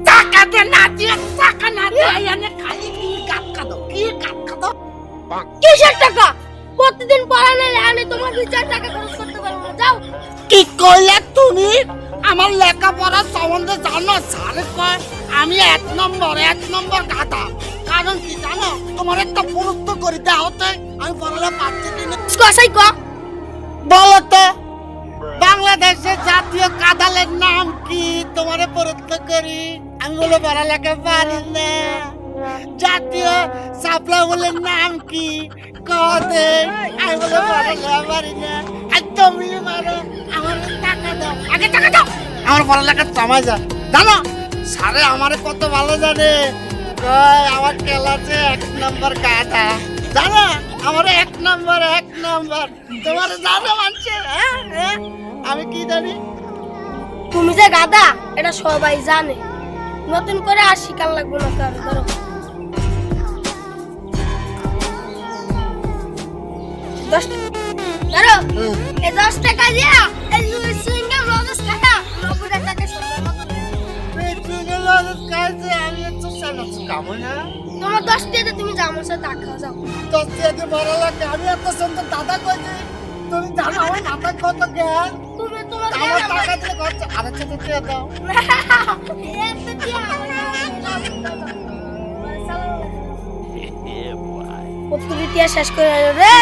টাকা দে না দিয়ে টাকা না দিয়ে এনে খালি কি কাট কাটো কিসের টাকা? প্রতিদিন পড়ালে আনে তোমার 2-4 টাকা খরচ করতে পারবো না, যাও। কি কইলে তুমি? আমার লেখাপড়ার সম্বন্ধে জানো? স্যারে কয় আমি 1 নম্বর গাধা। কারণ কি জানো? তোমার একটা প্রশ্ন করি দেওয়াতে আমি পড়ালে পাচ্ছি কিনা। কসাই ক বলো তো বাংলাদেশের জাতীয় কাঁঠালের নাম কি? তোমারে প্রশ্ন করি। আমি বলে পড়ালেখা পারি না। জাতীয় শাপলা ফুলের নাম কি? কদে। আমি বলে পড়ালেখা পারি না। আর তুমি মারো আমার টাকা দাও, আগে টাকা দাও। আমার পড়ালেখা জমায় যা জানো? স্যারে আমারে কত ভালো জানে। কয় আমার ক্লাসে 1 নম্বর গাধা। জানো আমার 1 নম্বর তোমার জানো মানছে? হ্যাঁ আমি কি জানি? তুমি যে গাদা এটা সবাই জানে, নতুন করে আর শিকার লাগবে না কার। ধরো 10 ধরো এই 10 টাকা দিয়া এই সুইংগাম রোজ টাকা 90 টাকা সুন্দর মতো আমি একটু সালাস খাবো না। তোমার 10 টাকা তুমি যাও আমার সাথে টাকা যাও। 10 টাকা ভালো লাগে। আমি এত সুন্দর দাদা কইছি তুমি জানো আমার মাথা কত জ্ঞান। তুমি তোমার আমার টাকা দিয়ে খরচ আরে ছোট দিয়ে দাও। কত ইতিহাস শেষ করে রে।